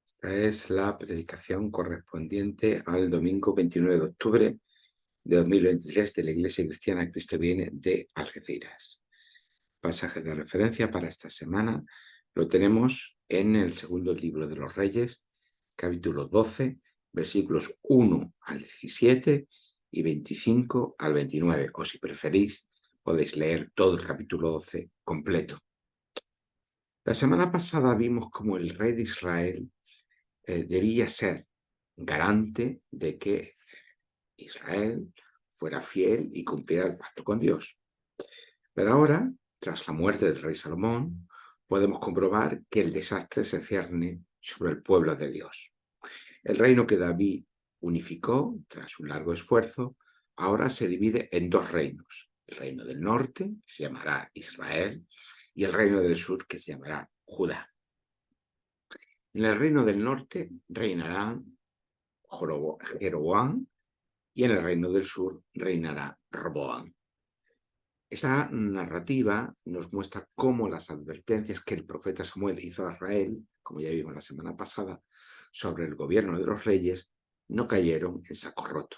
Esta es la predicación correspondiente al domingo 29 de octubre de 2023 de la Iglesia Cristiana Cristo Viene de Algeciras. Pasaje de referencia para esta semana lo tenemos en el segundo libro de los Reyes, capítulo 12, versículos 1 al 17 y 25 al 29. O si preferís, podéis leer todo el capítulo 12 completo. La semana pasada vimos cómo el rey de Israel debía ser garante de que Israel fuera fiel y cumpliera el pacto con Dios. Pero ahora, tras la muerte del rey Salomón, podemos comprobar que el desastre se cierne sobre el pueblo de Dios. El reino que David unificó tras un largo esfuerzo, ahora se divide en dos reinos. El reino del norte, que se llamará Israel, y el reino del sur, que se llamará Judá. En el reino del norte reinarán Jeroboam, y en el reino del sur reinará Roboam. Esta narrativa nos muestra cómo las advertencias que el profeta Samuel hizo a Israel, como ya vimos la semana pasada, sobre el gobierno de los reyes, no cayeron en saco roto,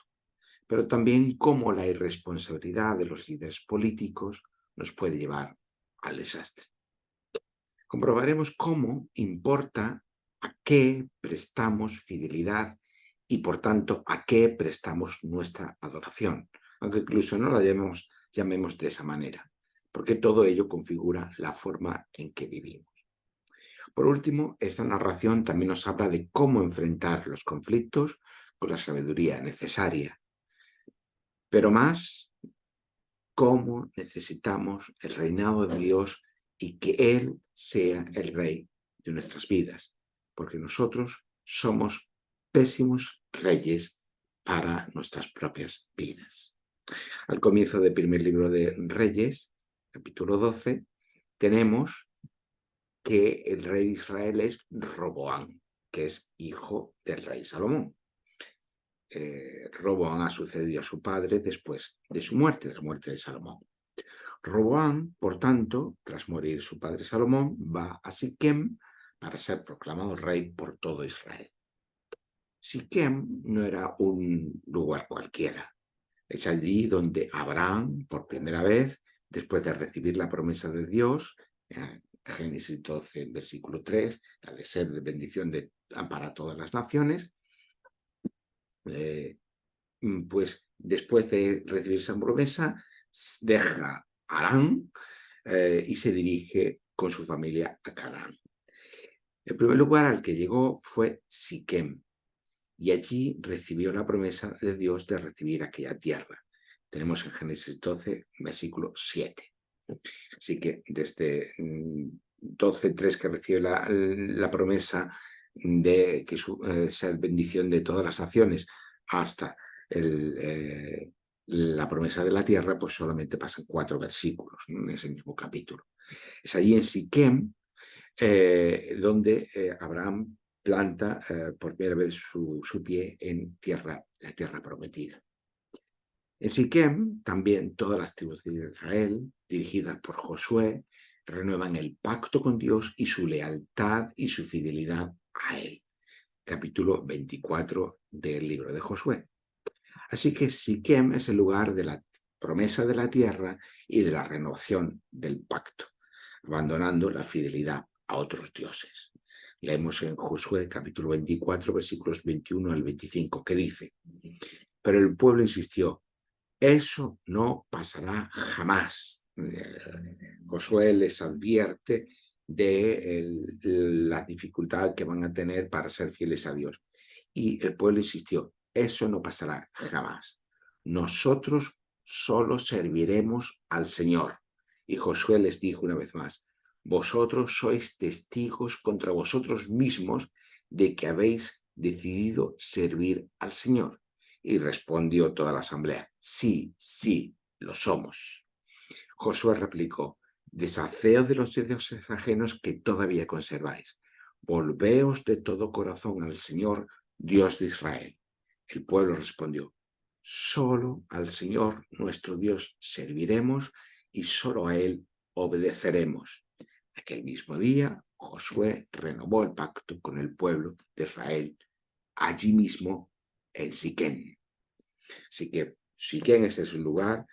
pero también cómo la irresponsabilidad de los líderes políticos nos puede llevar al desastre. Comprobaremos cómo importa a qué prestamos fidelidad y, por tanto, a qué prestamos nuestra adoración, aunque incluso no la llamemos de esa manera, porque todo ello configura la forma en que vivimos. Por último, esta narración también nos habla de cómo enfrentar los conflictos con la sabiduría necesaria, pero más, cómo necesitamos el reinado de Dios y que Él sea el rey de nuestras vidas, porque nosotros somos pésimos reyes para nuestras propias vidas. Al comienzo del primer libro de Reyes, capítulo 12, tenemos que el rey de Israel es Roboam, que es hijo del rey Salomón. Roboam ha sucedido a su padre después de su muerte, de la muerte de Salomón. Roboam, por tanto, tras morir su padre Salomón, va a Siquem para ser proclamado rey por todo Israel. Siquem no era un lugar cualquiera. Es allí donde Abraham, por primera vez, después de recibir la promesa de Dios, Génesis 12, versículo 3, la de ser de bendición para todas las naciones, pues después de recibir esa promesa, deja Harán y se dirige con su familia a Canaán. El primer lugar al que llegó fue Siquem, y allí recibió la promesa de Dios de recibir aquella tierra. Tenemos en Génesis 12, versículo 7. Así que desde 12:3, que recibe la promesa de que sea bendición de todas las naciones, hasta la promesa de la tierra, pues solamente pasan 4 versículos, ¿no?, en ese mismo capítulo. Es allí en Siquem donde Abraham planta por primera vez su pie en la tierra prometida. En Siquem también todas las tribus de Israel, dirigidas por Josué, renuevan el pacto con Dios y su lealtad y su fidelidad a él. Capítulo 24 del libro de Josué. Así que Siquem es el lugar de la promesa de la tierra y de la renovación del pacto, abandonando la fidelidad a otros dioses. Leemos en Josué capítulo 24, versículos 21 al 25, que dice: pero el pueblo insistió: eso no pasará jamás. Josué les advierte de la dificultad que van a tener para ser fieles a Dios. Y el pueblo insistió: eso no pasará jamás. Nosotros solo serviremos al Señor. Y Josué les dijo una vez más: vosotros sois testigos contra vosotros mismos de que habéis decidido servir al Señor. Y respondió toda la asamblea: sí, sí, lo somos. Josué replicó: deshaceos de los dioses ajenos que todavía conserváis. Volveos de todo corazón al Señor, Dios de Israel. El pueblo respondió: solo al Señor nuestro Dios serviremos y solo a Él obedeceremos. Aquel mismo día, Josué renovó el pacto con el pueblo de Israel, allí mismo en Siquem. Siquem es el lugar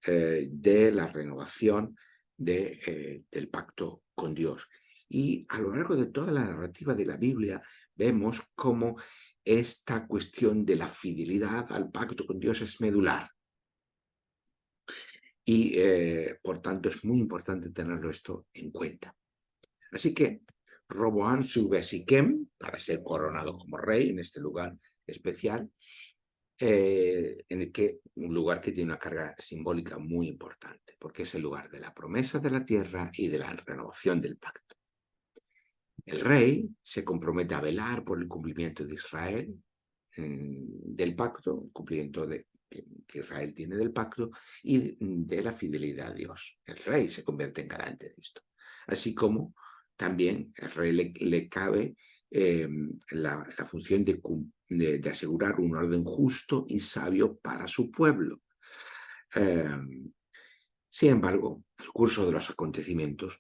de la renovación del pacto con Dios. Y a lo largo de toda la narrativa de la Biblia vemos cómo esta cuestión de la fidelidad al pacto con Dios es medular. Y por tanto es muy importante tenerlo esto en cuenta. Así que Roboam sube a Siquem para ser coronado como rey en este lugar especial, un lugar que tiene una carga simbólica muy importante, porque es el lugar de la promesa de la tierra y de la renovación del pacto. El rey se compromete a velar por el cumplimiento de Israel del pacto, el cumplimiento que Israel tiene del pacto y de la fidelidad a Dios. El rey se convierte en garante de esto. Así como también al rey le cabe la función de asegurar un orden justo y sabio para su pueblo. Sin embargo, el curso de los acontecimientos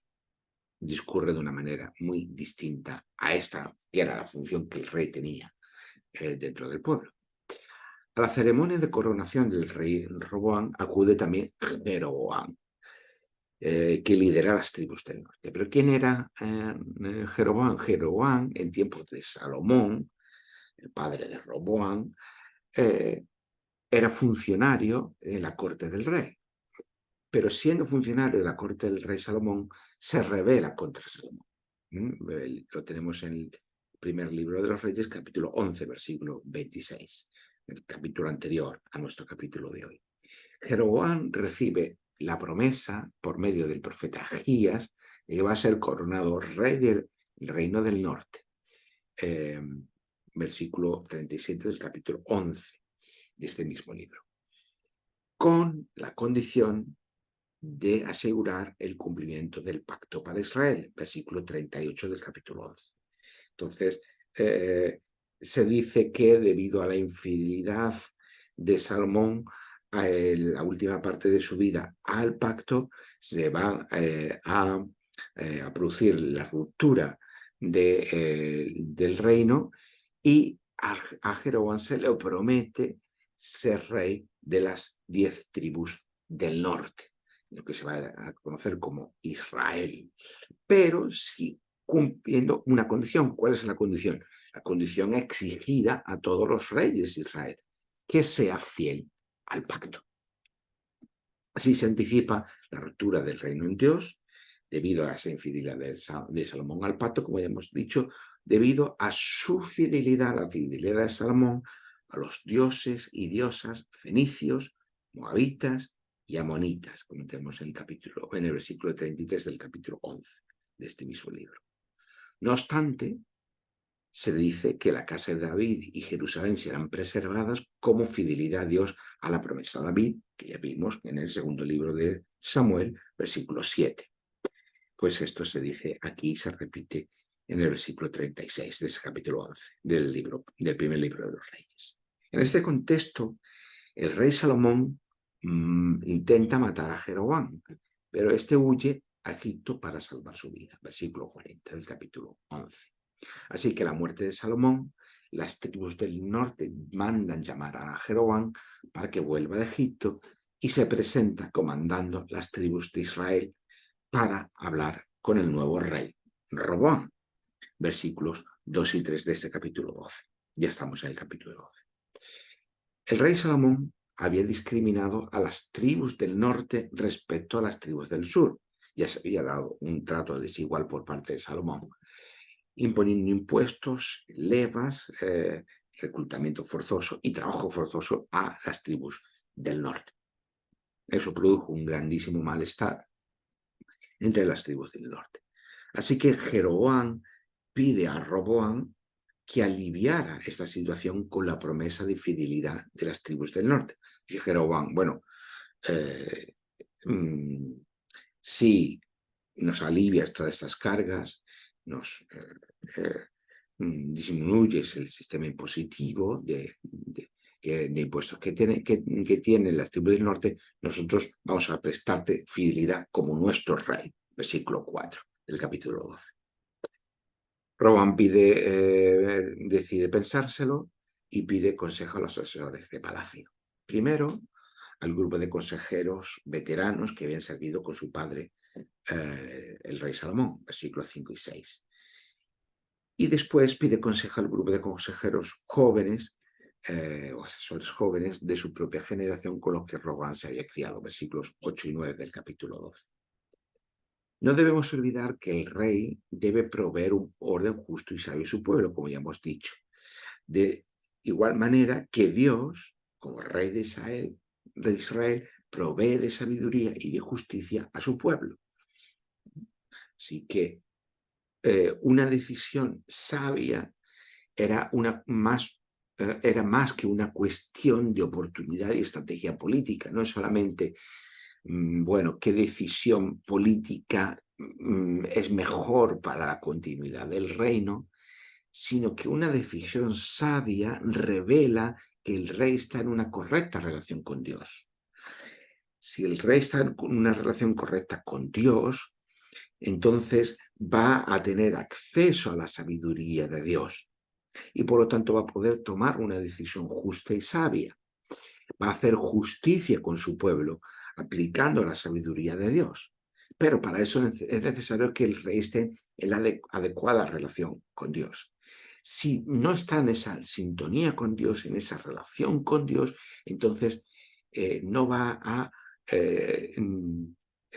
discurre de una manera muy distinta a esta, que era la función que el rey tenía dentro del pueblo. A la ceremonia de coronación del rey Roboam acude también Jeroboam, que lidera las tribus del norte. Pero ¿quién era Jeroboam? Jeroboam, en tiempos de Salomón, el padre de Roboam, era funcionario en la corte del rey. Pero siendo funcionario de la corte del rey Salomón, se rebela contra Salomón. Lo tenemos en el primer libro de los Reyes, capítulo 11, versículo 26, el capítulo anterior a nuestro capítulo de hoy. Jeroboam recibe la promesa por medio del profeta Agías de que va a ser coronado rey del reino del norte. Versículo 37 del capítulo 11 de este mismo libro. Con la condición de asegurar el cumplimiento del pacto para Israel, versículo 38 del capítulo 11. Entonces, se dice que debido a la infidelidad de Salomón a la última parte de su vida al pacto, se va a producir la ruptura del reino y a Jeroboam se le promete ser rey de las 10 tribus del norte, lo que se va a conocer como Israel, pero sí cumpliendo una condición. ¿Cuál es la condición? La condición exigida a todos los reyes de Israel, que sea fiel al pacto. Así se anticipa la ruptura del reino en Dios, debido a esa infidelidad de Salomón al pacto, como ya hemos dicho, debido a su fidelidad, a la fidelidad de Salomón, a los dioses y diosas fenicios, moabitas y amonitas, como tenemos en el versículo 33 del capítulo 11 de este mismo libro. No obstante, se dice que la casa de David y Jerusalén serán preservadas como fidelidad a Dios a la promesa de David, que ya vimos en el segundo libro de Samuel, versículo 7. Pues esto se dice aquí y se repite en el versículo 36 de ese capítulo 11 del primer libro de los Reyes. En este contexto, el rey Salomón intenta matar a Jeroboam, pero este huye a Egipto para salvar su vida, versículo 40 del capítulo 11. Así que a la muerte de Salomón, las tribus del norte mandan llamar a Jeroboam para que vuelva de Egipto y se presenta comandando las tribus de Israel para hablar con el nuevo rey, Roboam. Versículos 2 y 3 de este capítulo 12. Ya estamos en el capítulo 12. El rey Salomón había discriminado a las tribus del norte respecto a las tribus del sur. Ya se había dado un trato desigual por parte de Salomón, imponiendo impuestos, levas, reclutamiento forzoso y trabajo forzoso a las tribus del norte. Eso produjo un grandísimo malestar entre las tribus del norte. Así que Jeroboam pide a Roboam que aliviara esta situación con la promesa de fidelidad de las tribus del norte. Y Jeroboam, bueno, si nos alivias todas estas cargas, nos disminuyes el sistema impositivo de impuestos que tienen las tribus del norte, nosotros vamos a prestarte fidelidad como nuestro rey. Versículo 4. del capítulo 12. Roboam decide pensárselo y pide consejo a los asesores de palacio. Primero, al grupo de consejeros veteranos que habían servido con su padre, el rey Salomón, versículos 5 y 6. Y después pide consejo al grupo de consejeros jóvenes o asesores jóvenes de su propia generación con los que Roboam se había criado, versículos 8 y 9 del capítulo 12. No debemos olvidar que el rey debe proveer un orden justo y sabio a su pueblo, como ya hemos dicho. De igual manera que Dios, como rey de Israel, provee de sabiduría y de justicia a su pueblo. Así que una decisión sabia era más que una cuestión de oportunidad y estrategia política. No es solamente, bueno, qué decisión política es mejor para la continuidad del reino, sino que una decisión sabia revela que el rey está en una correcta relación con Dios. Si el rey está en una relación correcta con Dios, entonces va a tener acceso a la sabiduría de Dios y por lo tanto va a poder tomar una decisión justa y sabia. Va a hacer justicia con su pueblo aplicando la sabiduría de Dios. Pero para eso es necesario que el rey esté en la adecuada relación con Dios. Si no está en esa sintonía con Dios, en esa relación con Dios, entonces no va a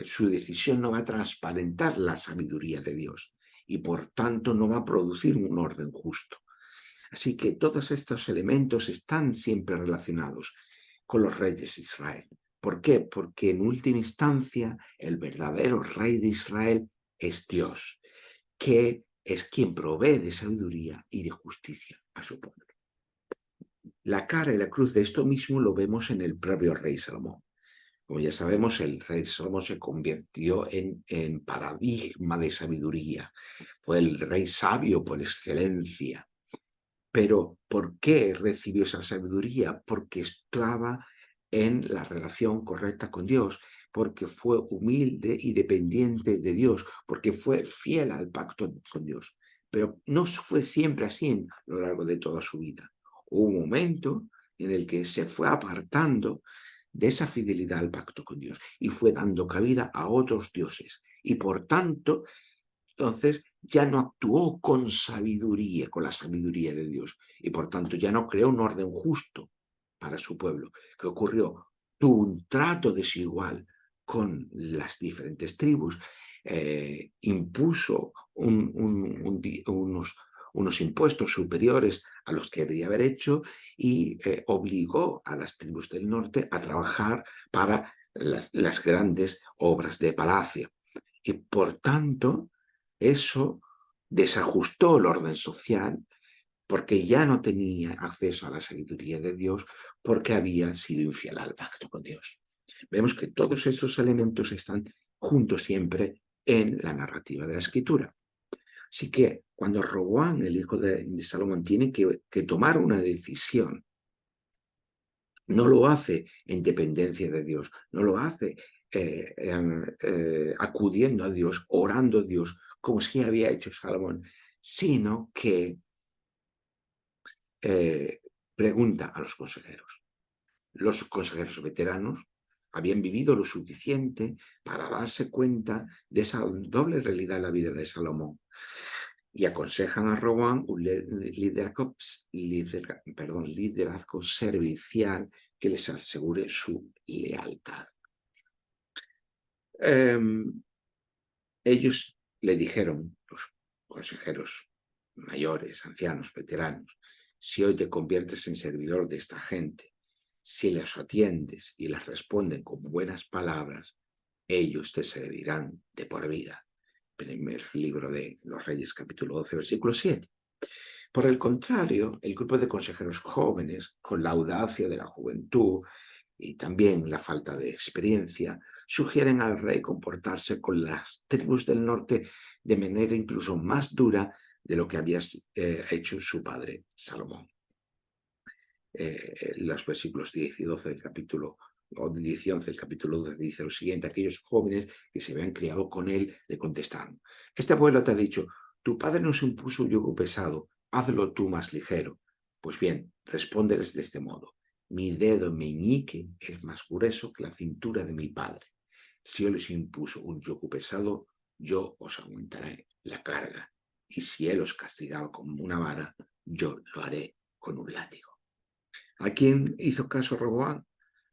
su decisión no va a transparentar la sabiduría de Dios y por tanto no va a producir un orden justo. Así que todos estos elementos están siempre relacionados con los reyes de Israel. ¿Por qué? Porque en última instancia el verdadero rey de Israel es Dios, que es quien provee de sabiduría y de justicia a su pueblo. La cara y la cruz de esto mismo lo vemos en el propio rey Salomón. Como ya sabemos, el rey Salomón se convirtió en paradigma de sabiduría. Fue el rey sabio por excelencia. Pero ¿por qué recibió esa sabiduría? Porque estaba en la relación correcta con Dios, porque fue humilde y dependiente de Dios, porque fue fiel al pacto con Dios. Pero no fue siempre así a lo largo de toda su vida. Hubo un momento en el que se fue apartando de esa fidelidad al pacto con Dios y fue dando cabida a otros dioses. Y por tanto, entonces ya no actuó con sabiduría, con la sabiduría de Dios, y por tanto ya no creó un orden justo para su pueblo. ¿Qué ocurrió? Tuvo un trato desigual con las diferentes tribus, impuso unos impuestos superiores a los que debía haber hecho y obligó a las tribus del norte a trabajar para las grandes obras de palacio. Y por tanto, eso desajustó el orden social porque ya no tenía acceso a la sabiduría de Dios porque había sido infiel al pacto con Dios. Vemos que todos estos elementos están juntos siempre en la narrativa de la Escritura. Así que cuando Roboam, el hijo de Salomón, tiene que tomar una decisión, no lo hace en dependencia de Dios, no lo hace acudiendo a Dios, orando a Dios, como si había hecho Salomón, sino que pregunta a los consejeros. Los consejeros veteranos habían vivido lo suficiente para darse cuenta de esa doble realidad en la vida de Salomón y aconsejan a Roboam un liderazgo servicial que les asegure su lealtad. Ellos le dijeron, los consejeros mayores, ancianos, veteranos, si hoy te conviertes en servidor de esta gente, si les atiendes y les responden con buenas palabras, ellos te servirán de por vida. Primer libro de los Reyes, capítulo 12, versículo 7. Por el contrario, el grupo de consejeros jóvenes, con la audacia de la juventud y también la falta de experiencia, sugieren al rey comportarse con las tribus del norte de manera incluso más dura de lo que había hecho su padre Salomón. Los versículos 10 y 12 del capítulo o 10 y 11 del capítulo 12 dice lo siguiente: aquellos jóvenes que se habían criado con él le contestaron: este abuelo te ha dicho, tu padre nos impuso un yugo pesado, hazlo tú más ligero. Pues bien, respóndeles de este modo: mi dedo meñique es más grueso que la cintura de mi padre. Si él os impuso un yugo pesado, yo os aumentaré la carga. Y si él os castigaba con una vara, yo lo haré con un látigo. ¿A quién hizo caso Roboam?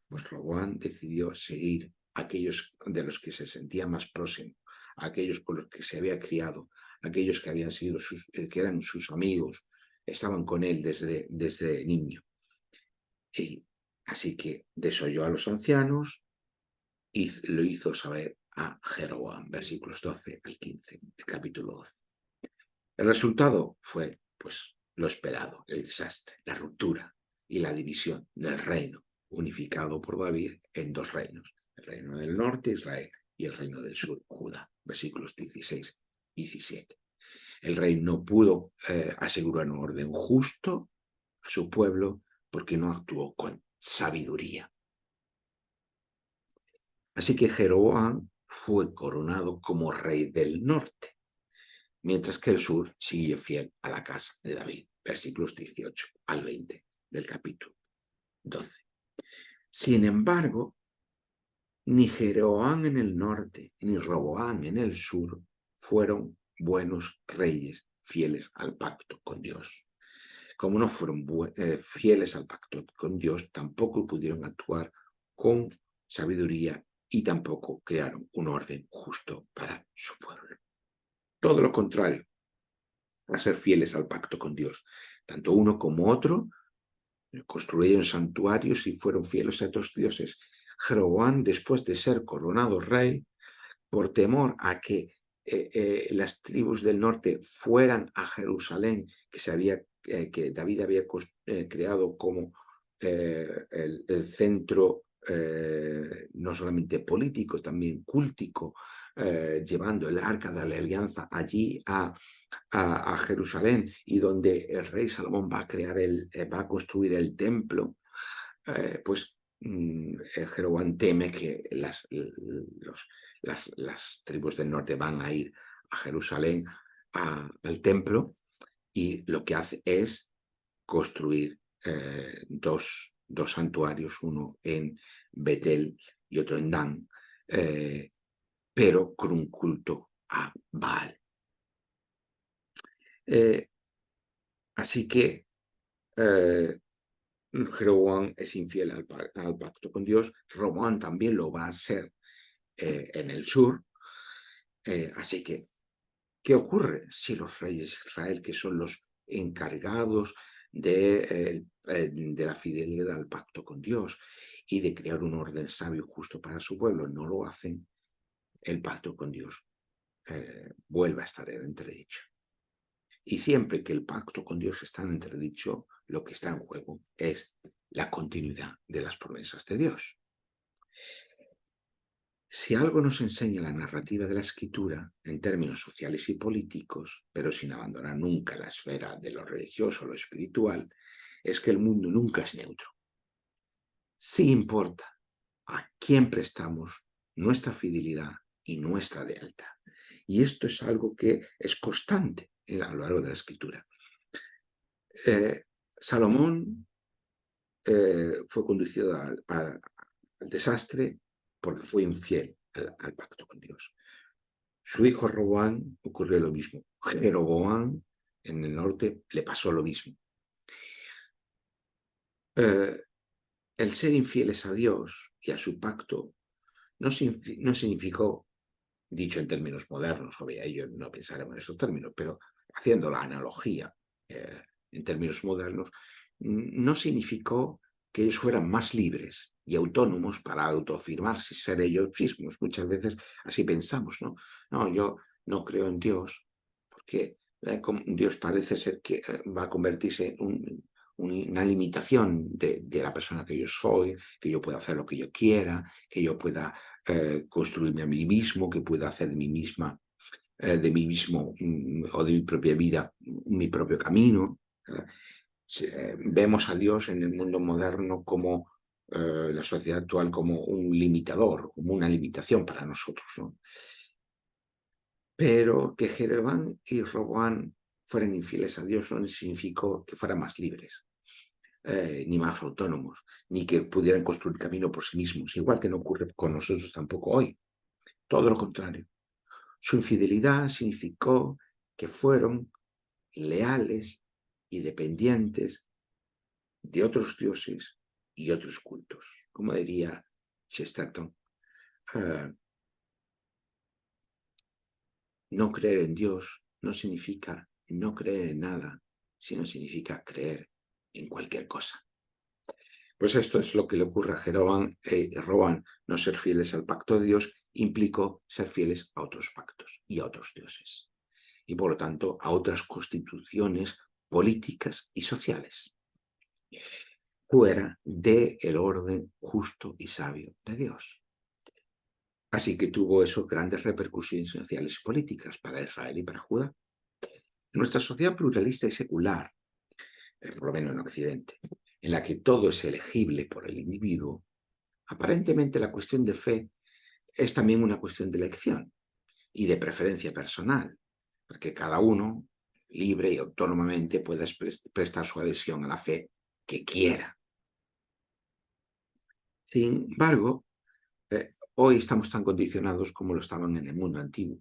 Pues Roboam decidió seguir a aquellos de los que se sentía más próximo, a aquellos con los que se había criado, aquellos que habían sido que eran sus amigos, estaban con él desde niño. Y así que desoyó a los ancianos y lo hizo saber a Jeroboam, versículos 12 al 15 del capítulo 12. El resultado fue, pues, lo esperado, el desastre, la ruptura y la división del reino, unificado por David en dos reinos: el reino del norte, Israel, y el reino del sur, Judá, versículos 16 y 17. El rey no pudo asegurar un orden justo a su pueblo porque no actuó con sabiduría. Así que Jeroboam fue coronado como rey del norte, mientras que el sur siguió fiel a la casa de David, versículos 18 al 20 del capítulo 12. Sin embargo, ni Jeroboam en el norte ni Roboam en el sur fueron buenos reyes fieles al pacto con Dios. Como no fueron fieles al pacto con Dios, tampoco pudieron actuar con sabiduría y tampoco crearon un orden justo para su pueblo. Todo lo contrario, a ser fieles al pacto con Dios. Tanto uno como otro construyeron santuarios y fueron fieles a otros dioses. Jeroboam, después de ser coronado rey, por temor a que las tribus del norte fueran a Jerusalén, que David había creado como el centro no solamente político, también cúltico, llevando el arca de la alianza allí a Jerusalén, y donde el rey Salomón va a construir el templo, pues Jeroboam teme que las tribus del norte van a ir a Jerusalén, al templo, y lo que hace es construir dos santuarios, uno en Betel y otro en Dan, pero con un culto a Baal. Así que Jeroboam es infiel al pacto con Dios. Roboam también lo va a ser en el sur. Así que, ¿qué ocurre si los reyes de Israel, que son los encargados de la fidelidad al pacto con Dios y de crear un orden sabio y justo para su pueblo, no lo hacen? El pacto con Dios vuelve a estar en entredicho. Y siempre que el pacto con Dios está en entredicho, lo que está en juego es la continuidad de las promesas de Dios. Si algo nos enseña la narrativa de la Escritura en términos sociales y políticos, pero sin abandonar nunca la esfera de lo religioso o lo espiritual, es que el mundo nunca es neutro. Sí importa a quién prestamos nuestra fidelidad y nuestra lealtad. Y esto es algo que es constante a lo largo de la Escritura. Salomón fue conducido al desastre porque fue infiel al pacto con Dios. Su hijo Roboam ocurrió lo mismo. Jeroboam en el norte le pasó lo mismo. El ser infieles a Dios y a su pacto no significó, dicho en términos modernos, obviamente ellos no pensaremos en esos términos, pero haciendo la analogía en términos modernos, no significó que ellos fueran más libres y autónomos para autoafirmarse y ser ellos mismos. Muchas veces así pensamos, ¿no? No, yo no creo en Dios porque Dios parece ser que va a convertirse en una limitación de la persona que yo soy, que yo pueda hacer lo que yo quiera, que yo pueda construirme a mí mismo, que pueda hacer de mí misma, de mí mismo o de mi propia vida, mi propio camino. Vemos a Dios en el mundo moderno como la sociedad actual como un limitador, como una limitación para nosotros, ¿no? Pero que Jeroboam y Roboam fueran infieles a Dios no significó que fueran más libres, ni más autónomos, ni que pudieran construir camino por sí mismos, igual que no ocurre con nosotros tampoco hoy. Todo lo contrario. Su infidelidad significó que fueron leales y dependientes de otros dioses y otros cultos. Como diría Chesterton, eh, no creer en Dios no significa no creer en nada, sino significa creer en cualquier cosa. Pues esto es lo que le ocurre a Jeroboam y Roboam. No ser fieles al pacto de Dios implicó ser fieles a otros pactos y a otros dioses. Y por lo tanto a otras constituciones políticas y sociales, fuera del orden justo y sabio de Dios. Así que tuvo eso grandes repercusiones sociales y políticas para Israel y para Judá. En nuestra sociedad pluralista y secular, por lo menos en Occidente, en la que todo es elegible por el individuo, aparentemente la cuestión de fe es también una cuestión de elección y de preferencia personal, porque cada uno, libre y autónomamente, puede prestar su adhesión a la fe que quiera. Sin embargo, hoy estamos tan condicionados como lo estaban en el mundo antiguo.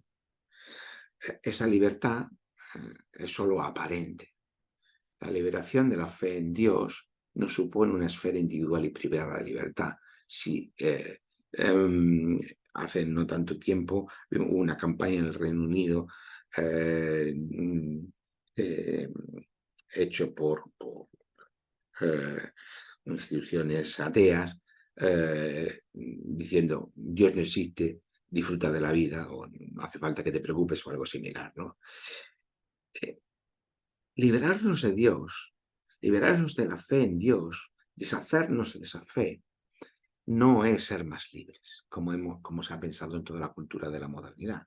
Esa libertad es solo aparente. La liberación de la fe en Dios no supone una esfera individual y privada de libertad. Si hace no tanto tiempo hubo una campaña en el Reino Unido eh, eh, hecho por instituciones ateas diciendo Dios no existe, disfruta de la vida o no hace falta que te preocupes o algo similar, ¿no? Eh, Liberarnos de Dios, liberarnos de la fe en Dios, deshacernos de esa fe, no es ser más libres, como se ha pensado en toda la cultura de la modernidad.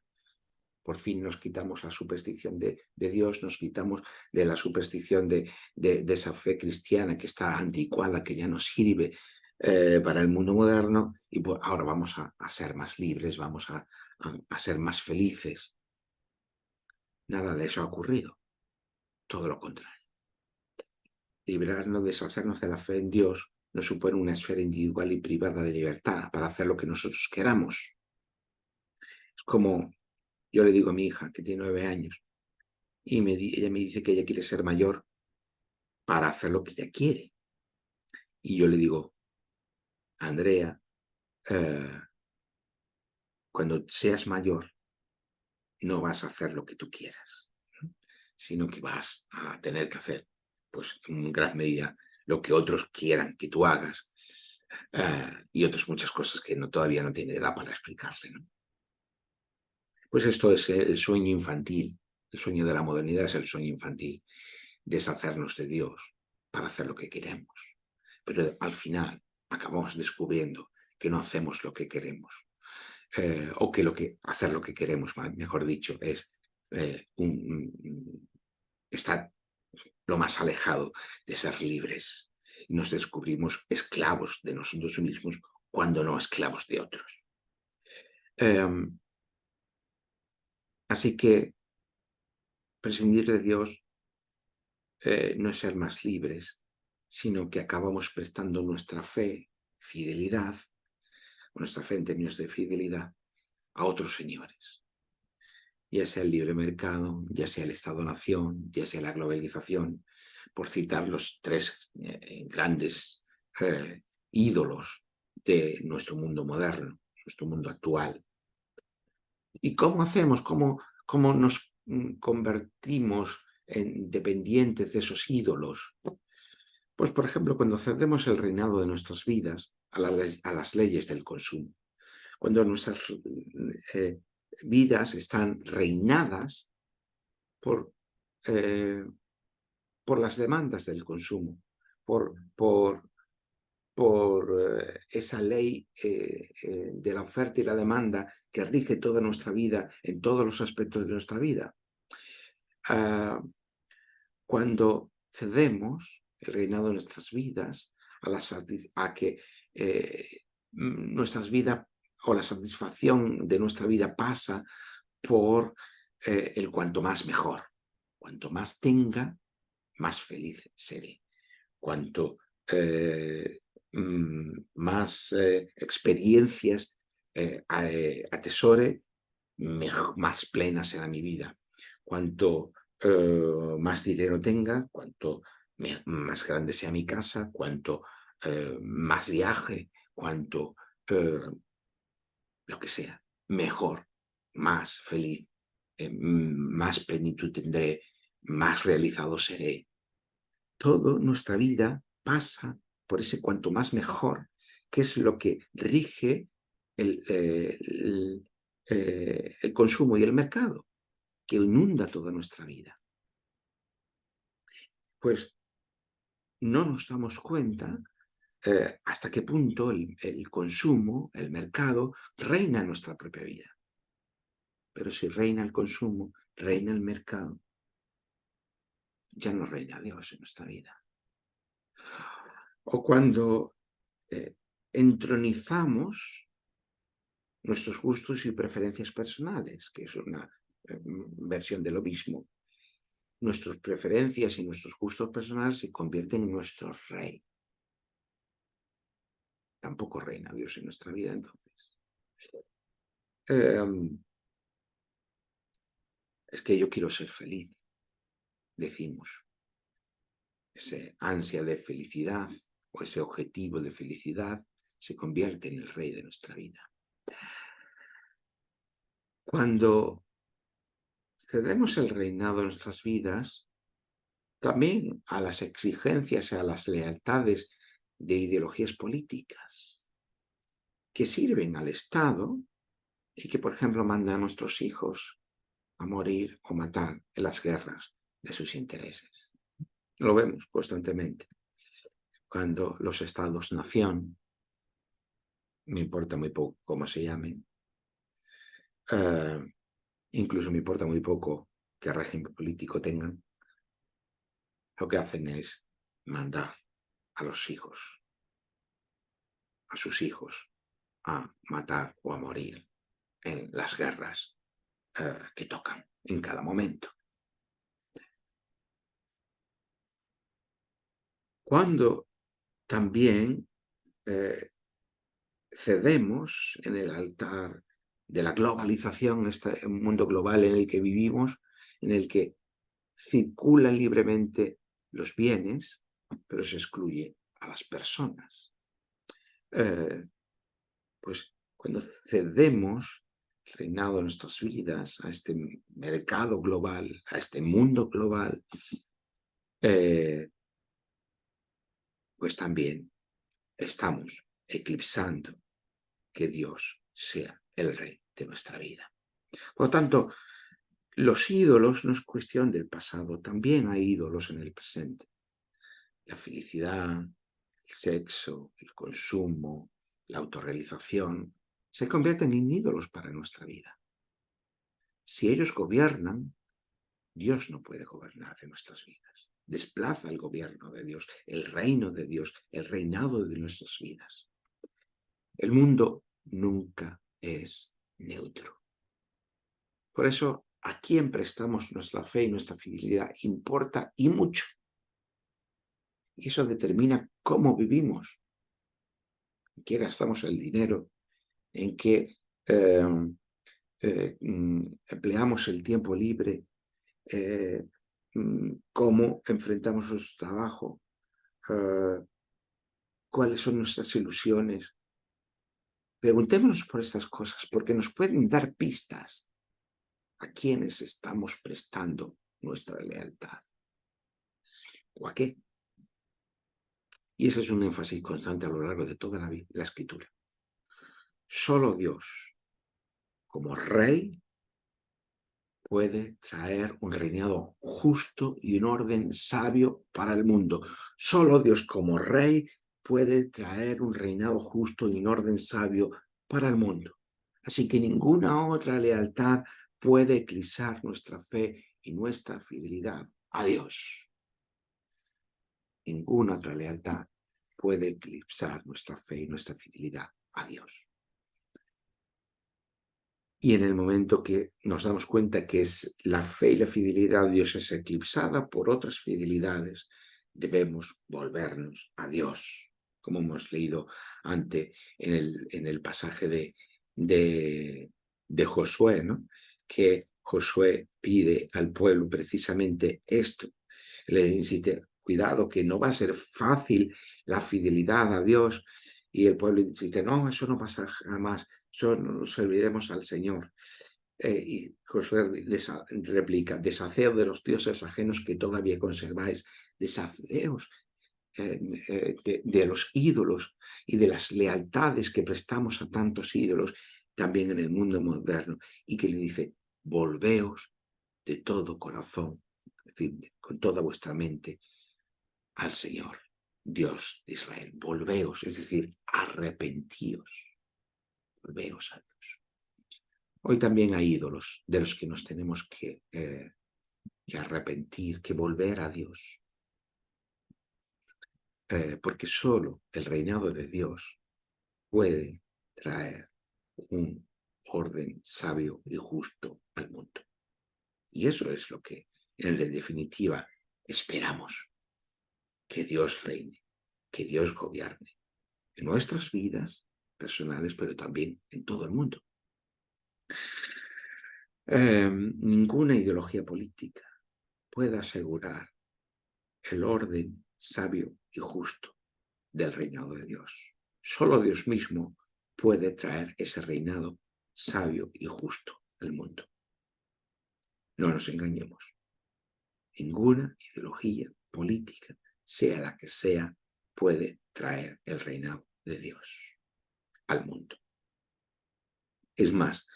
Por fin nos quitamos la superstición de Dios, nos quitamos de la superstición de esa fe cristiana que está anticuada, que ya no sirve para el mundo moderno, y pues ahora vamos a ser más libres, vamos a ser más felices. Nada de eso ha ocurrido, todo lo contrario. Liberarnos, deshacernos de la fe en Dios nos supone una esfera individual y privada de libertad para hacer lo que nosotros queramos. Es como yo le digo a mi hija, que tiene 9 años, y ella me dice que ella quiere ser mayor para hacer lo que ella quiere. Y yo le digo, Andrea, eh, cuando seas mayor, no vas a hacer lo que tú quieras, sino que vas a tener que hacer, pues en gran medida, lo que otros quieran que tú hagas y otras muchas cosas que todavía no tiene edad para explicarle, ¿no? Pues esto es el sueño infantil, el sueño de la modernidad es el sueño infantil, deshacernos de Dios para hacer lo que queremos. Pero al final acabamos descubriendo que no hacemos lo que queremos, o que hacer lo que queremos, mejor dicho, es estar lo más alejado de ser libres. Y nos descubrimos esclavos de nosotros mismos cuando no esclavos de otros. Así que prescindir de Dios no es ser más libres, sino que acabamos prestando nuestra fe, fidelidad, nuestra fe en términos de fidelidad, a otros señores. Ya sea el libre mercado, ya sea el Estado-nación, ya sea la globalización, por citar los 3 grandes ídolos de nuestro mundo moderno, nuestro mundo actual. ¿Y cómo hacemos? ¿Cómo nos convertimos en dependientes de esos ídolos? Pues, por ejemplo, cuando cedemos el reinado de nuestras vidas a las leyes del consumo, cuando nuestras eh, vidas están reinadas por, eh, por las demandas del consumo, por esa ley de la oferta y la demanda que rige toda nuestra vida en todos los aspectos de nuestra vida. Cuando cedemos el reinado de nuestras vidas a que nuestras vidas o la satisfacción de nuestra vida pasa por el cuanto más mejor. Cuanto más tenga, más feliz seré. Cuanto más experiencias atesore, más plena será mi vida. Cuanto más dinero tenga, cuanto más grande sea mi casa, cuanto más viaje, cuanto lo que sea, mejor, más feliz, más plenitud tendré, más realizado seré. Toda nuestra vida pasa por ese cuanto más mejor, que es lo que rige el consumo y el mercado, que inunda toda nuestra vida. Pues no nos damos cuenta hasta qué punto el consumo, el mercado, reina en nuestra propia vida. Pero si reina el consumo, reina el mercado, ya no reina Dios en nuestra vida. O cuando entronizamos nuestros gustos y preferencias personales, que es una versión de lo mismo. Nuestras preferencias y nuestros gustos personales se convierten en nuestro rey. Tampoco reina Dios en nuestra vida, entonces. Es que yo quiero ser feliz, decimos. Ese ansia de felicidad o ese objetivo de felicidad se convierte en el rey de nuestra vida. Cuando cedemos el reinado en nuestras vidas, también a las exigencias, a las lealtades de ideologías políticas que sirven al Estado y que, por ejemplo, mandan a nuestros hijos a morir o matar en las guerras de sus intereses. Lo vemos constantemente. Cuando los estados-nación, me importa muy poco cómo se llamen, incluso me importa muy poco qué régimen político tengan, lo que hacen es mandar a los hijos, a sus hijos, a matar o a morir en las guerras que tocan en cada momento. Cuando también cedemos en el altar de la globalización, este mundo global en el que vivimos, en el que circulan libremente los bienes, pero se excluye a las personas. Pues cuando cedemos el reinado de nuestras vidas a este mercado global, a este mundo global, pues también estamos eclipsando que Dios sea el rey de nuestra vida. Por lo tanto, los ídolos no es cuestión del pasado, también hay ídolos en el presente. La felicidad, el sexo, el consumo, la autorrealización, se convierten en ídolos para nuestra vida. Si ellos gobiernan, Dios no puede gobernar en nuestras vidas. Desplaza el gobierno de Dios, el reino de Dios, el reinado de nuestras vidas. El mundo nunca es neutro. Por eso, a quién prestamos nuestra fe y nuestra fidelidad importa y mucho. Y eso determina cómo vivimos, en qué gastamos el dinero, en qué empleamos el tiempo libre, cómo enfrentamos nuestro trabajo, cuáles son nuestras ilusiones. Preguntémonos por estas cosas porque nos pueden dar pistas a quienes estamos prestando nuestra lealtad o a qué. Y ese es un énfasis constante a lo largo de toda la Escritura. Solo Dios, como Rey, puede traer un reinado justo y un orden sabio para el mundo. Solo Dios, como Rey, puede traer un reinado justo y un orden sabio para el mundo. Así que ninguna otra lealtad puede eclipsar nuestra fe y nuestra fidelidad a Dios. Ninguna otra lealtad puede eclipsar nuestra fe y nuestra fidelidad a Dios. Y en el momento que nos damos cuenta que es la fe y la fidelidad a Dios es eclipsada por otras fidelidades, debemos volvernos a Dios, como hemos leído antes en el pasaje de Josué, ¿no? Que Josué pide al pueblo precisamente esto. Le dice, cuidado, que no va a ser fácil la fidelidad a Dios. Y el pueblo dice, no, eso no pasa jamás, eso nos serviremos al Señor. Y Josué replica, deshaceos de los dioses ajenos que todavía conserváis, deshaceos de los ídolos y de las lealtades que prestamos a tantos ídolos también en el mundo moderno, y que le dice, volveos de todo corazón, es decir, con toda vuestra mente, al Señor, Dios de Israel. Volveos, es decir, arrepentíos. Volveos a Dios. Hoy también hay ídolos de los que nos tenemos que arrepentir, que volver a Dios. Porque solo el reinado de Dios puede traer un orden sabio y justo al mundo. Y eso es lo que, en definitiva, esperamos. Que Dios reine, que Dios gobierne en nuestras vidas personales, pero también en todo el mundo. Ninguna ideología política puede asegurar el orden sabio y justo del reinado de Dios. Solo Dios mismo puede traer ese reinado sabio y justo al mundo. No nos engañemos. Ninguna ideología política, sea la que sea, puede traer el reinado de Dios al mundo. Es más,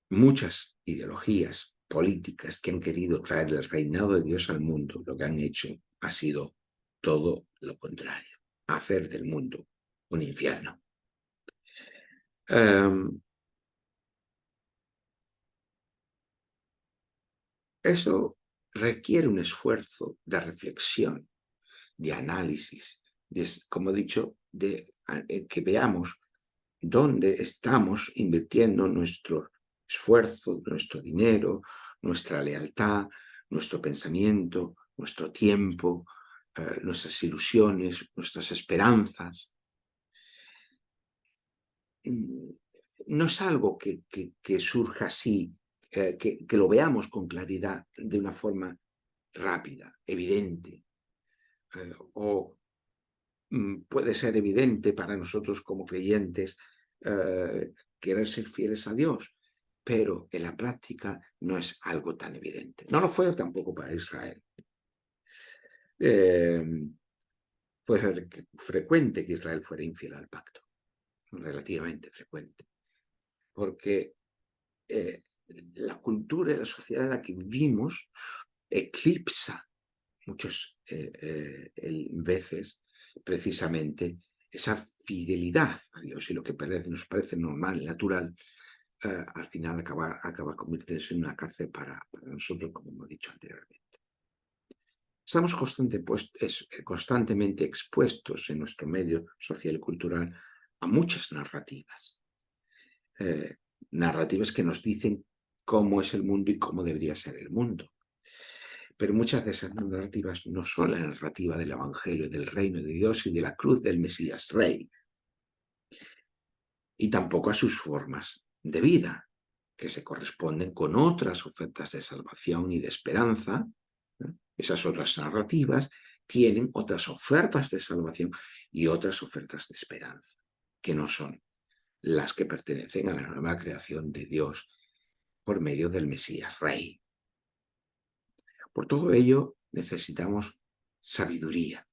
muchas ideologías políticas que han querido traer el reinado de Dios al mundo, lo que han hecho ha sido todo lo contrario, hacer del mundo un infierno. Eso requiere un esfuerzo de reflexión, de análisis, como he dicho, que veamos dónde estamos invirtiendo nuestro esfuerzo, nuestro dinero, nuestra lealtad, nuestro pensamiento, nuestro tiempo, nuestras ilusiones, nuestras esperanzas. No es algo que surja así, que lo veamos con claridad, de una forma rápida, evidente, o puede ser evidente para nosotros como creyentes querer ser fieles a Dios, pero en la práctica no es algo tan evidente. No lo fue tampoco para Israel. Fue frecuente que Israel fuera infiel al pacto, relativamente frecuente, porque la cultura y la sociedad en la que vivimos eclipsa muchas veces precisamente esa fidelidad a Dios, y lo que nos parece normal y natural, al final acaba convirtiéndose en una cárcel para nosotros, como hemos dicho anteriormente. Estamos constantemente expuestos en nuestro medio social y cultural a muchas narrativas. Narrativas que nos dicen cómo es el mundo y cómo debería ser el mundo. Pero muchas de esas narrativas no son la narrativa del Evangelio, del reino de Dios y de la cruz del Mesías Rey. Y tampoco a sus formas de vida, que se corresponden con otras ofertas de salvación y de esperanza. Esas otras narrativas tienen otras ofertas de salvación y otras ofertas de esperanza, que no son las que pertenecen a la nueva creación de Dios por medio del Mesías Rey. Por todo ello, necesitamos sabiduría,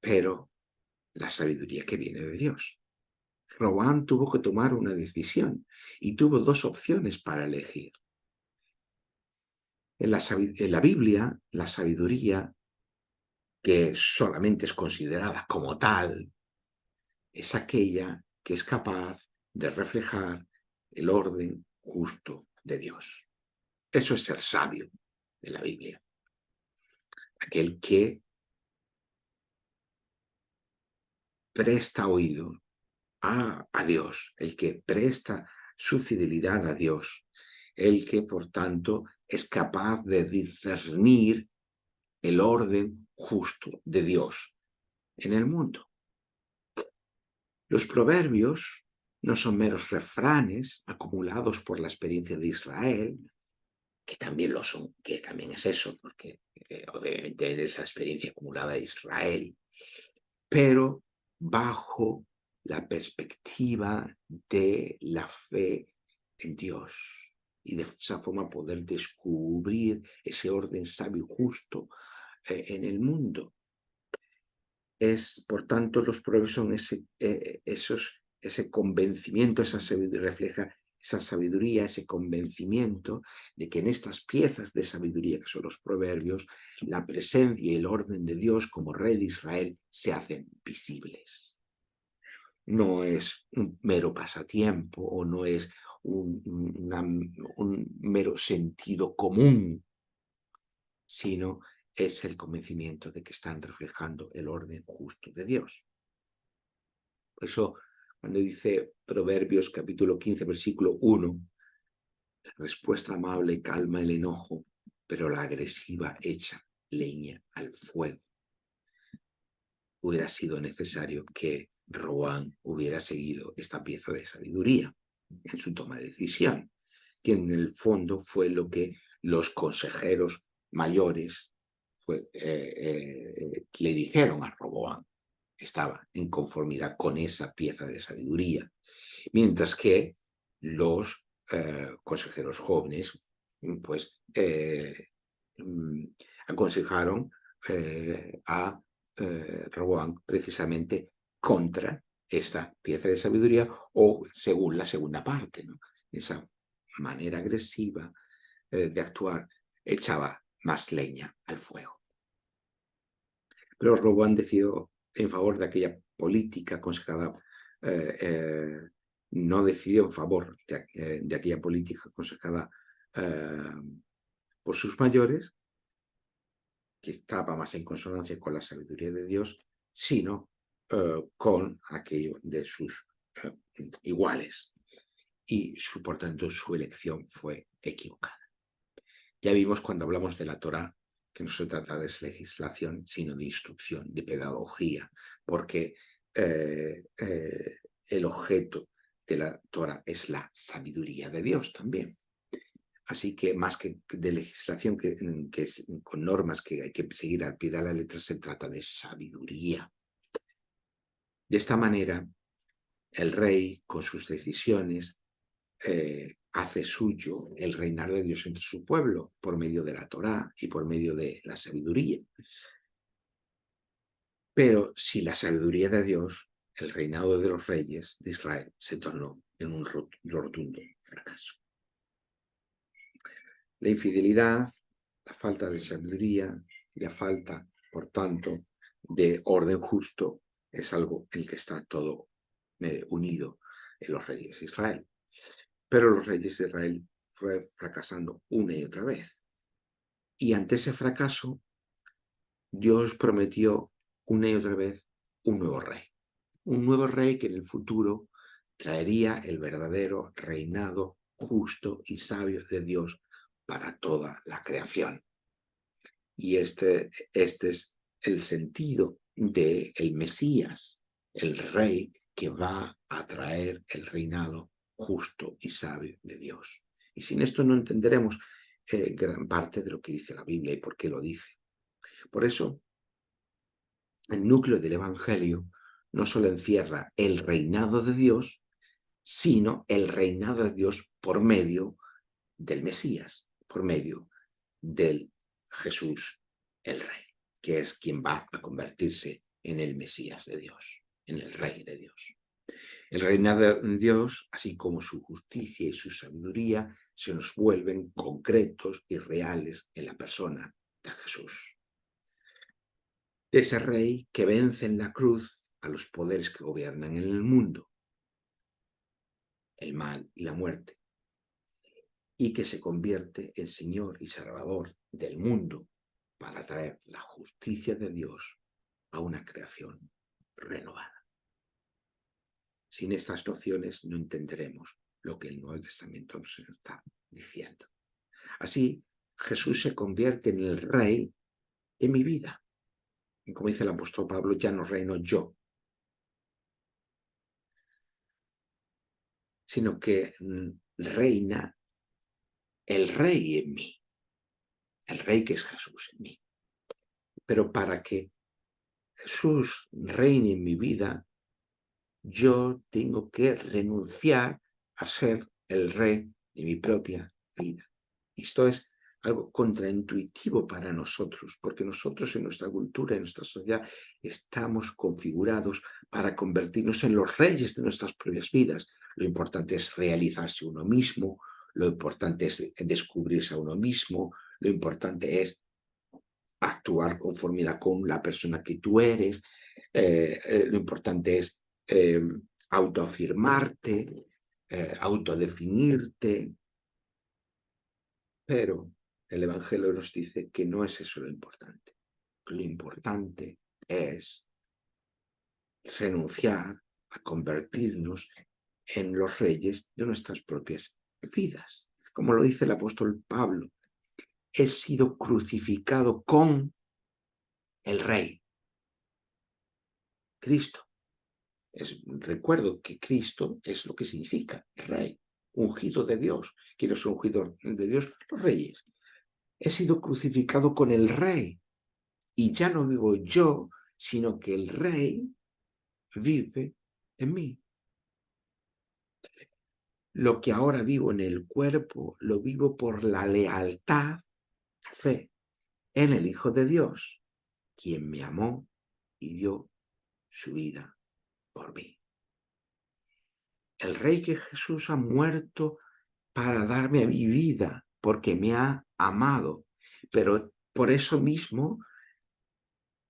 pero la sabiduría que viene de Dios. Roboam tuvo que tomar una decisión y tuvo dos opciones para elegir. En la Biblia, la sabiduría, que solamente es considerada como tal, es aquella que es capaz de reflejar el orden justo de Dios. Eso es ser sabio de la Biblia. aquel que presta oído a Dios, el que presta su fidelidad a Dios, el que, por tanto, es capaz de discernir el orden justo de Dios en el mundo. Los proverbios no son meros refranes acumulados por la experiencia de Israel, que también lo son, que también es eso, porque obviamente es la experiencia acumulada de Israel, pero bajo la perspectiva de la fe en Dios y de esa forma poder descubrir ese orden sabio y justo en el mundo. Por tanto, los proverbios son ese convencimiento, refleja esa sabiduría, ese convencimiento de que en estas piezas de sabiduría que son los proverbios, la presencia y el orden de Dios como Rey de Israel se hacen visibles. No es un mero pasatiempo o no es un mero sentido común, sino es el convencimiento de que están reflejando el orden justo de Dios. Por eso, cuando dice Proverbios capítulo 15, versículo 1, la respuesta amable calma el enojo, pero la agresiva echa leña al fuego. Hubiera sido necesario que Roboam hubiera seguido esta pieza de sabiduría en su toma de decisión, que en el fondo fue lo que los consejeros mayores le dijeron a Roboam. Estaba en conformidad con esa pieza de sabiduría, mientras que los consejeros jóvenes pues aconsejaron a Roboam precisamente contra esta pieza de sabiduría o según la segunda parte, ¿no? Esa manera agresiva de actuar echaba más leña al fuego. Pero Roboam decidió en favor de aquella política aconsejada, no decidió en favor de aquella política aconsejada por sus mayores, que estaba más en consonancia con la sabiduría de Dios, sino con aquello de sus iguales. Y por tanto su elección fue equivocada. Ya vimos cuando hablamos de la Torá que no se trata de legislación, sino de instrucción, de pedagogía, porque el objeto de la Torá es la sabiduría de Dios también. Así que más que de legislación, con normas que hay que seguir al pie de la letra, se trata de sabiduría. De esta manera, el rey, con sus decisiones, hace suyo el reinar de Dios entre su pueblo por medio de la Torá y por medio de la sabiduría. Pero si la sabiduría de Dios, el reinado de los reyes de Israel se tornó en un rotundo fracaso. La infidelidad, la falta de sabiduría y la falta, por tanto, de orden justo es algo en el que está todo unido en los reyes de Israel. Pero los reyes de Israel fue fracasando una y otra vez. Y ante ese fracaso, Dios prometió una y otra vez un nuevo rey. Un nuevo rey que en el futuro traería el verdadero reinado justo y sabio de Dios para toda la creación. Y este es el sentido del Mesías, el rey que va a traer el reinado justo y sabio de Dios. Y sin esto no entenderemos gran parte de lo que dice la Biblia y por qué lo dice. Por eso, el núcleo del Evangelio no solo encierra el reinado de Dios, sino el reinado de Dios por medio del Mesías, por medio del Jesús, el Rey, que es quien va a convertirse en el Mesías de Dios, en el Rey de Dios. El reinado de Dios, así como su justicia y su sabiduría, se nos vuelven concretos y reales en la persona de Jesús. De ese Rey que vence en la cruz a los poderes que gobiernan en el mundo, el mal y la muerte, y que se convierte en Señor y Salvador del mundo para traer la justicia de Dios a una creación renovada. Sin estas nociones no entenderemos lo que el Nuevo Testamento nos está diciendo. Así, Jesús se convierte en el rey de mi vida. Y como dice el apóstol Pablo, ya no reino yo, sino que reina el rey en mí, el rey que es Jesús en mí. Pero para que Jesús reine en mi vida, yo tengo que renunciar a ser el rey de mi propia vida. Esto es algo contraintuitivo para nosotros, porque nosotros en nuestra cultura, en nuestra sociedad, estamos configurados para convertirnos en los reyes de nuestras propias vidas. Lo importante es realizarse uno mismo, lo importante es descubrirse a uno mismo, lo importante es actuar conformidad con la persona que tú eres, lo importante es autoafirmarte, autodefinirte, pero el Evangelio nos dice que no es eso lo importante. Lo importante es renunciar a convertirnos en los reyes de nuestras propias vidas. Como lo dice el apóstol Pablo, he sido crucificado con el Rey, Cristo. Recuerdo que Cristo es lo que significa Rey, ungido de Dios. ¿Quiénes son ungidos de Dios? Los reyes. He sido crucificado con el Rey y ya no vivo yo, sino que el Rey vive en mí. Lo que ahora vivo en el cuerpo, lo vivo por la lealtad, la fe, en el Hijo de Dios, quien me amó y dio su vida por mí. El Rey que Jesús ha muerto para darme a mi vida, porque me ha amado. Pero por eso mismo,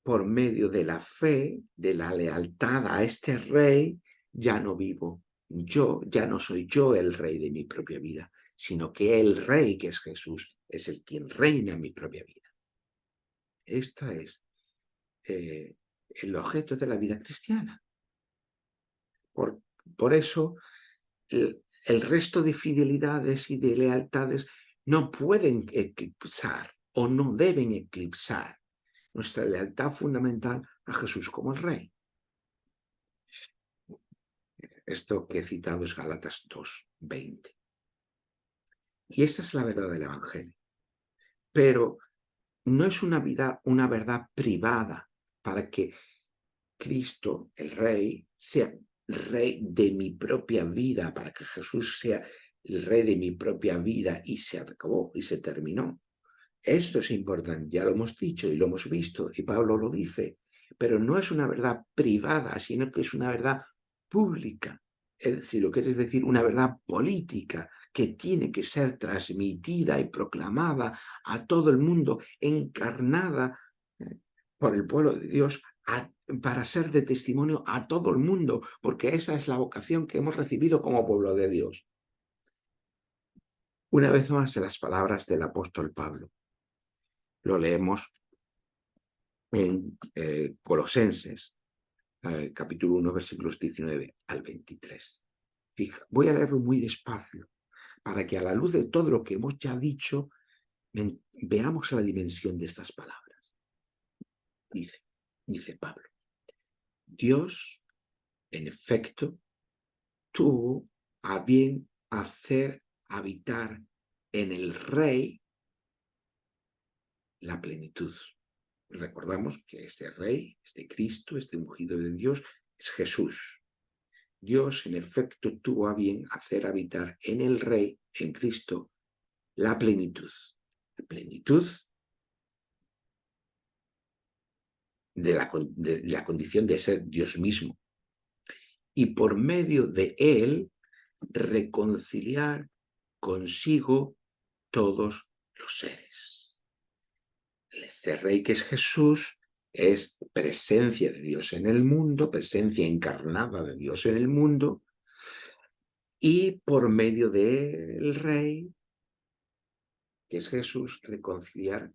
por medio de la fe, de la lealtad a este Rey, ya no vivo yo, ya no soy yo el Rey de mi propia vida, sino que el Rey, que es Jesús, es el quien reina en mi propia vida. Este es el objeto de la vida cristiana. Por eso, el resto de fidelidades y de lealtades no pueden eclipsar o no deben eclipsar nuestra lealtad fundamental a Jesús como el Rey. Esto que he citado es Gálatas 2:20. Y esta es la verdad del Evangelio. Pero no es una verdad privada para que Cristo, el Rey, sea el Rey de mi propia vida, para que Jesús sea el Rey de mi propia vida y se acabó y se terminó. Esto es importante, ya lo hemos dicho y lo hemos visto, y Pablo lo dice, pero no es una verdad privada, sino que es una verdad pública, es decir, lo que es decir, una verdad política que tiene que ser transmitida y proclamada a todo el mundo, encarnada por el pueblo de Dios para ser de testimonio a todo el mundo, porque esa es la vocación que hemos recibido como pueblo de Dios. Una vez más, en las palabras del apóstol Pablo. Lo leemos en Colosenses, capítulo 1, versículos 19 al 23. Fija, voy a leerlo muy despacio, para que a la luz de todo lo que hemos ya dicho, veamos la dimensión de estas palabras. Dice Pablo, Dios, en efecto, tuvo a bien hacer habitar en el Rey la plenitud. Recordamos que este Rey, este Cristo, este ungido de Dios, es Jesús. Dios, en efecto, tuvo a bien hacer habitar en el Rey, en Cristo, la plenitud. La plenitud de la condición de ser Dios mismo. Y por medio de él, reconciliar consigo todos los seres. Este Rey que es Jesús es presencia de Dios en el mundo, presencia encarnada de Dios en el mundo, y por medio del Rey, que es Jesús, reconciliar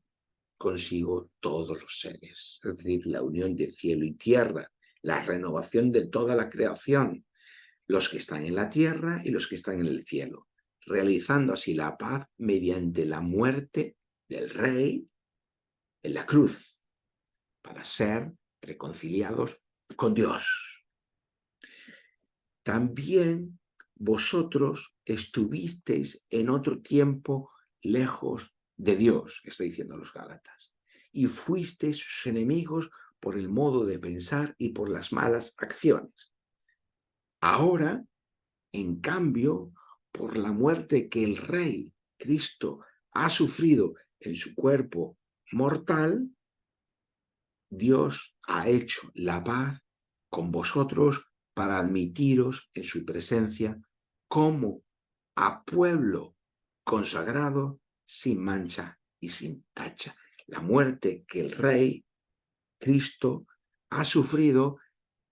consigo todos los seres, es decir, la unión de cielo y tierra, la renovación de toda la creación, los que están en la tierra y los que están en el cielo, realizando así la paz mediante la muerte del Rey en la cruz, para ser reconciliados con Dios. También vosotros estuvisteis en otro tiempo lejos de Dios, está diciendo a los Gálatas, y fuisteis sus enemigos por el modo de pensar y por las malas acciones. Ahora, en cambio, por la muerte que el Rey Cristo ha sufrido en su cuerpo mortal, Dios ha hecho la paz con vosotros para admitiros en su presencia como a pueblo consagrado, sin mancha y sin tacha. La muerte que el Rey Cristo ha sufrido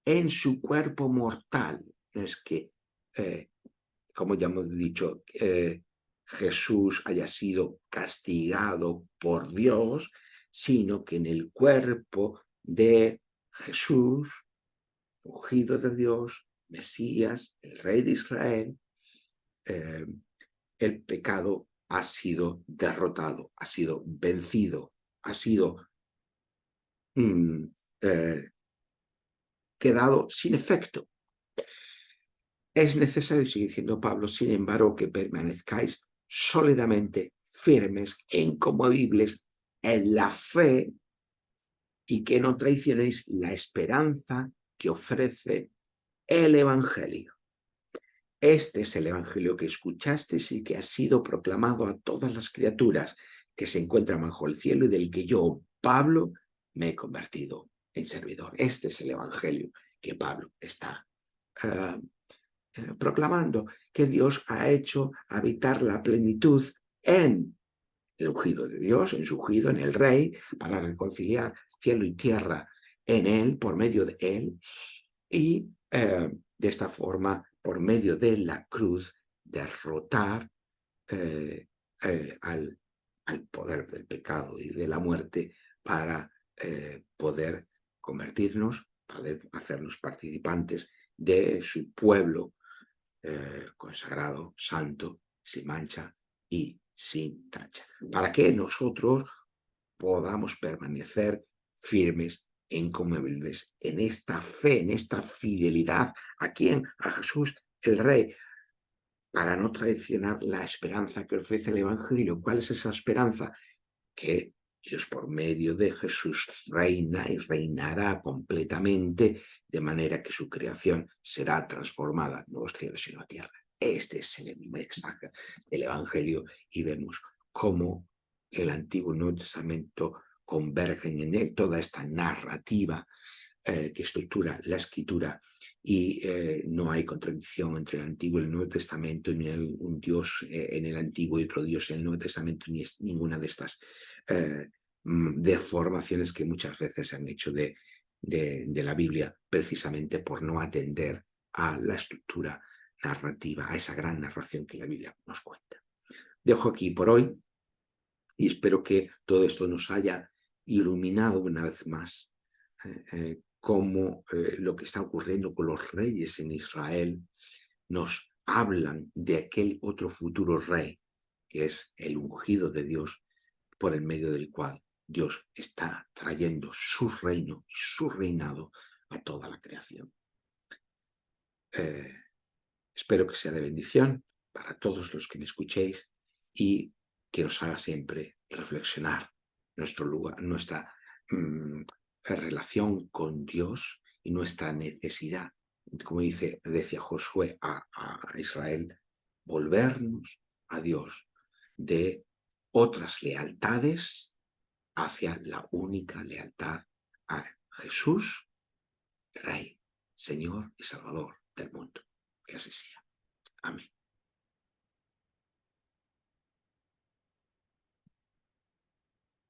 en su cuerpo mortal. No es que, como ya hemos dicho, Jesús haya sido castigado por Dios, sino que en el cuerpo de Jesús, ungido de Dios, Mesías, el Rey de Israel, el pecado ha sido derrotado, ha sido vencido, ha sido quedado sin efecto. Es necesario, sigue diciendo Pablo, sin embargo, que permanezcáis sólidamente firmes e inconmovibles en la fe y que no traicionéis la esperanza que ofrece el Evangelio. Este es el Evangelio que escuchasteis y que ha sido proclamado a todas las criaturas que se encuentran bajo el cielo y del que yo, Pablo, me he convertido en servidor. Este es el Evangelio que Pablo está proclamando, que Dios ha hecho habitar la plenitud en el ungido de Dios, en su ungido, en el Rey, para reconciliar cielo y tierra en él, por medio de él, y de esta forma, por medio de la cruz, derrotar al poder del pecado y de la muerte para poder convertirnos, poder hacernos participantes de su pueblo consagrado, santo, sin mancha y sin tacha, para que nosotros podamos permanecer firmes e inconmovibles en esta fe, en esta fidelidad. ¿A quién? A Jesús, el Rey, para no traicionar la esperanza que ofrece el Evangelio. ¿Cuál es esa esperanza? Que Dios por medio de Jesús reina y reinará completamente, de manera que su creación será transformada, no los cielos sino la tierra. Este es el mensaje del Evangelio y vemos cómo el Antiguo y Nuevo Testamento convergen en él, toda esta narrativa que estructura la Escritura, y no hay contradicción entre el Antiguo y el Nuevo Testamento, ni un Dios en el Antiguo y otro Dios en el Nuevo Testamento, ni ninguna de estas deformaciones que muchas veces se han hecho de la Biblia, precisamente por no atender a la estructura narrativa, a esa gran narración que la Biblia nos cuenta. Dejo aquí por hoy y espero que todo esto nos haya iluminado una vez más cómo lo que está ocurriendo con los reyes en Israel nos hablan de aquel otro futuro rey, que es el ungido de Dios, por el medio del cual Dios está trayendo su reino y su reinado a toda la creación. Espero que sea de bendición para todos los que me escuchéis y que nos haga siempre reflexionar nuestro lugar, nuestra relación con Dios y nuestra necesidad, como decía Josué a Israel, volvernos a Dios de otras lealtades hacia la única lealtad a Jesús, Rey, Señor y Salvador del mundo. Que así sea. Amén.